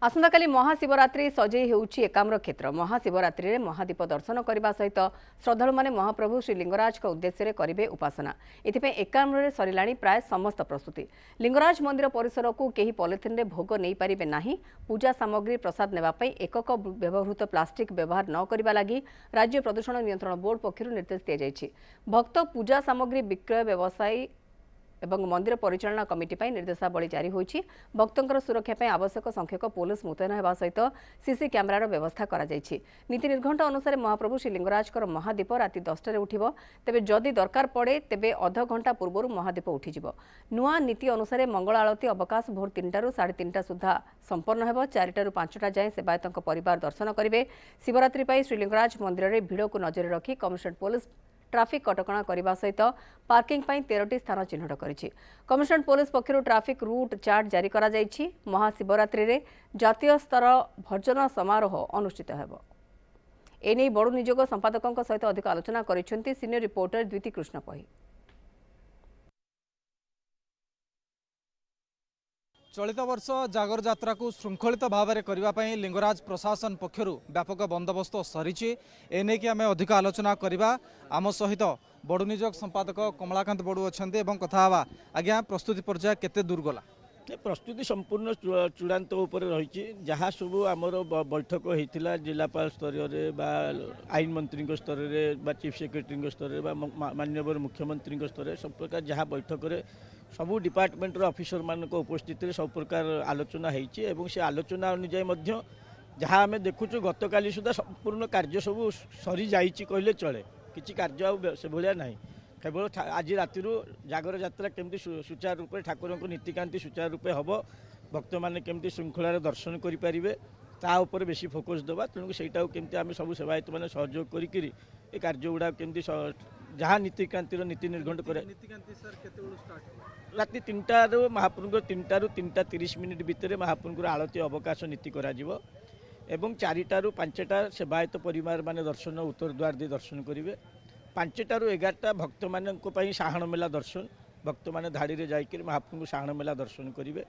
आसंताकाली महाशिवरात्रि सजेई हेउछि एकाम्र क्षेत्र। महाशिवरात्रि रे महादीप दर्शन करने सहित श्रद्धालु माने महाप्रभु श्री लिंगराज उद्देश्य करेंगे उपासना। एथिपे एकाम्र सरिलाणी प्राय समस्त प्रस्तुति। लिंगराज मंदिर परिसर को केही पॉलिथिन रे भोग नहीं पारिबे नाही। पूजा सामग्री प्रसाद नेबा पई एकक व्यवहृत प्लास्टिक व्यवहार न करबा लागि राज्य प्रदूषण नियंत्रण बोर्ड पक्षरु निर्देश दिया जायछि। भक्त पूजा सामग्री विक्रय व्यवसायी एवं मंदिर परिचालना कमिटी पर निर्देशावली जारी होईछि। भक्तंकर सुरक्षा पर आवश्यक संख्यक पुलिस मुतयन होगा सहित सीसी कैमेरार व्यवस्था करा जायछि। नीति निर्घंट अनुसार महाप्रभु श्री लिंगराजकर महादीप राति 10 उठिब। तेबे जदि दरकार पड़े तेबे अध घंटा पूर्व महादीप उठिजिव। नुआ नीति अनुसार मंगल आलती अवकाश भोर 3टारू 3:30 सुधा संपन्न होब। 4टारू 5टा जाए सेवायतों परिवार दर्शन करेंगे। शिवरात्रि पर श्रीलिंगराज मंदिर में भिड़ को नजर रखी कमिशनरेट पुलिस ट्राफिक कटकणा करने सहित पार्किंग 13टी स्थान चिन्हट करिछि। कमिशनरेट पुलिस पक्षरु ट्राफिक रूट चार्ट जारी करा जायछि। महाशिवरात्रि रे जातीय स्तर भजन समारोह अनुष्ठित हेबो। एने बड़ निजोग संपादकों सहित अधिक आलोचना करिसेंति सीनियर रिपोर्टर द्विती कृष्ण पही। चलित वर्ष जागर यात्रा को श्रृंखलित भाव में करने लिंगराज प्रशासन पक्षर व्यापक बंदोबस्त सरी। एने कि आम अधिक आलोचना करवा आम सहित बड़ निजोग संपादक कमलाकांत बड़ू अच्छा कथा आज्ञा प्रस्तुति पर्याय केते दूर गला? प्रस्तुति संपूर्ण चूड़ांत उपर रही। जहाँ सब आमर बैठक होता जिलापाल स्तर आईन मंत्री स्तर में चीफ सेक्रेटरी स्तर में माननीय मुख्यमंत्री स्तर सब प्रकार जहाँ बैठक में सबू डिपार्टमेंटर ऑफिसर मान उपस्थित सब प्रकार आलोचना होती। से आलोचना अनुजाई जहाँ आम देखुचु गतकाली सुधा संपूर्ण कार्य सब सरी जाइए कहले चले। किसी कार्य से भाया ना केवल आज राति जागर यात्रा केमती सुचारू रूप ठाकुर को नीतिकांति सुचारू रूपे हम भक्त मैंने केमती श्रृंखलार दर्शन करें ताऊपर बेसी फोकस देवा। तेणु सहीटा केमती आम सब सेवायत मैंने सहयोग करी कार्य गुड़ा केमती जहाँ नीतिकांतिर नीति निर्घंट कर राति 3टारू महाप्रभु 3टारू 3:30 भितर महाप्रभु आलती अवकाश नीति करा एवं 4टारू 5टा सेवायत परिवार माने दर्शन उत्तर द्वार दे दर्शन करेंगे। 5टारू 11टा भक्त मानी साहण मेला दर्शन भक्त मैंने धाड़ी में जाकर महाप्रभु साहण मेला दर्शन करेंगे।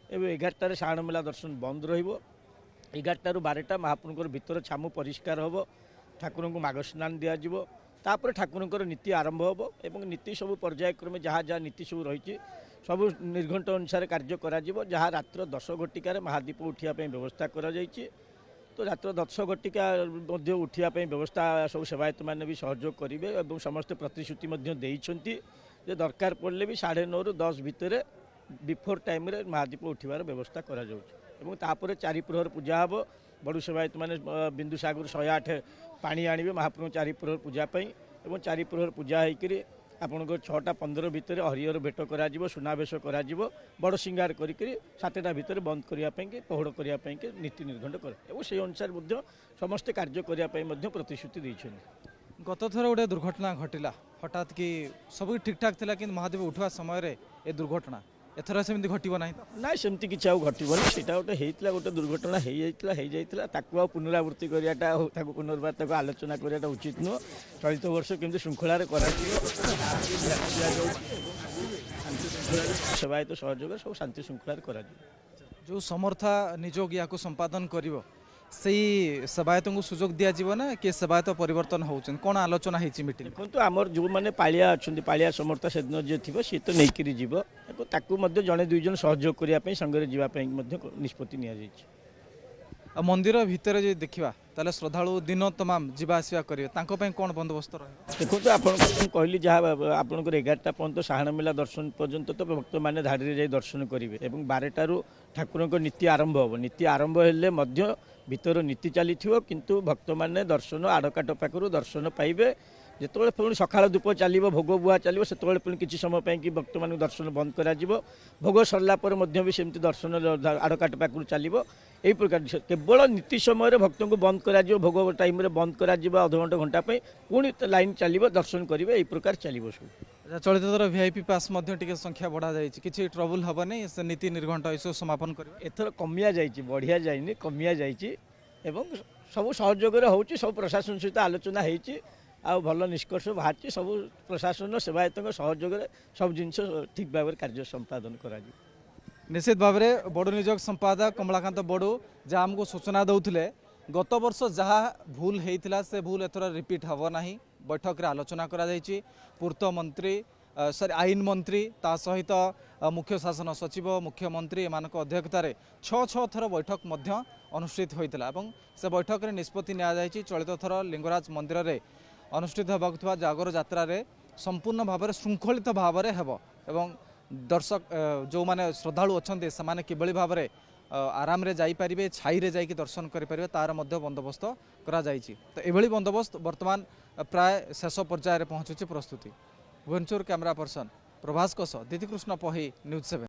एवं 11टार साहण मेला दर्शन बंद रही। 12टा महाप्रभु भितर छामु परिष्कार हम ठाकुर को माघ स्नान दिज्व। तापर ठाकुर नीति आरंभ हम एवं नीति सब पर्यायक्रमे जहाँ जहाँ नीति सब रही सब निर्घंट अनुसार कार्य करा जहाँ रात्र 10 घटिकार महादीप उठापी व्यवस्था करा तो रात्र 10 घटिका उठा व्यवस्था सब सेवायत मैंने भी सहयोग करेंगे और समस्त प्रतिश्रुति दे दरकार पड़े भी 9:30 ରୁ 10 भितर बिफोर टाइम रे महादीप उठार व्यवस्था करा जाउछ। 4 प्रहर पूजा हम बड़ू सेवायत मैंने बिंदुसागर 108 पानी आणवे महाप्रभु 4 प्रहर पूजापी और 4 प्रहर पूजा होकर आपंकर 6:15 भितर हरिहर भेट करा सुनावेश करा बड़ सिंगार करके 7टा भितर बंद करने पहड़ करने नीति निर्घंट कर से अनुसार समस्त कार्य करने प्रतिश्रुति देते। गत थर गोटे दुर्घटना घटिला हठात कि सब ठीक ठाक थिला कि महादेव उठवा समय ए दुर्घटना एथर सेमती घटो ना ना सेमती किसी घटबनी से गोटे दुर्घटना हो पुनरावृत्ति कराटा पुनर्बार आलोचना कराटा उचित नुह। चलित वर्ष केमती श्रृंखलार सेवायत सहयोग सब शांति श्रृंखलार कर जो समर्था निजोग या संपादन कर सेवायत को सुजोग दिज्व ना कि सेवायत परिवर्तन होती कौन आलोचना होती मीटिंग? देखो आमर जो मैंने पालिया अच्छा पालिया समर्था से दिन जी थी सी तो नहीं जीव जड़े 2 जन सहयोग करने संगे जावाई निष्पत्ति नि मंदिर भितर जो देखा ताले श्रद्धालु दिन तमाम जावासवा करेंगे कौन बंदोबस्त रहे? देखो आप कहली जहाँ आपंकर 11टा पर्यटन साहण मेला दर्शन पर्यंत तो भक्त मैंने धाड़ी में जाई दर्शन करेंगे और 12टारू ठाकुर को नीति आरंभ हम नीति आरंभ हेले भीतर नीति चली किंतु भक्त मैंने दर्शन आड़काट पाखु दर्शन पाइबे। जिते पुणी सकाल धूप चलो भोग बुआ चलो से पुणी किसी समय कि भक्त मान दर्शन बंद कर भोग सरला भी सेमती दर्शन आड़काट पाखु चलो यही प्रकार केवल नीति समय भक्त को बंद कर भोग टाइम बंद कर अधघंटा घंटा पुणी लाइन चलो दर्शन करेंगे यही प्रकार चलो सब। चलित थर वीआईपी पास संख्या बढ़ा जाए कि ट्रबुल हेनी से नीति निर्घंट यह समापन कर एथर कमिया जाइए बढ़िया जाइए कमिया जाइए सब सहयोग हो सब प्रशासन सहित आलोचना होती आ भल निष्कर्ष बाहर सब प्रशासन सेवायत सहयोग सब जिन ठीक भाव कार्य संपादन करा। निश्चित भाव में बड़ निजोग संपादक कमलाकांत बड़ू जहाँ आमको सूचना दौले गत वर्ष जहाँ भूल होता से भूल एथर रिपीट हम ना बैठक रे आलोचना करा जायछि। पूर्त मंत्री सॉरी आईन मंत्री ता सहित मुख्य शासन सचिव मुख्यमंत्री एमानक अध्यक्षतार छः थर बैठक मध्य अनुष्ठित होता और से बैठक में निष्पत्ति नि चलित थर लिंगराज मंदिर में अनुष्ठित होगा जागर यात्रा संपूर्ण भाव में श्रृंखलित भाव में हेब एवं दर्शक जो माने श्रद्धालु अच्छा से किभली भाव में आराम रे जाई परिबे छाई रे जाइए दर्शन करें तार मध्य बंदोबस्त करा जायछि। तो एभली बंदोबस्त वर्तमान प्राय शेष पर्यायर पहुँचुची प्रस्तुति। भुवनेश्वर कैमरा पर्सन प्रभास दीदी कृष्ण पही न्यूज 7।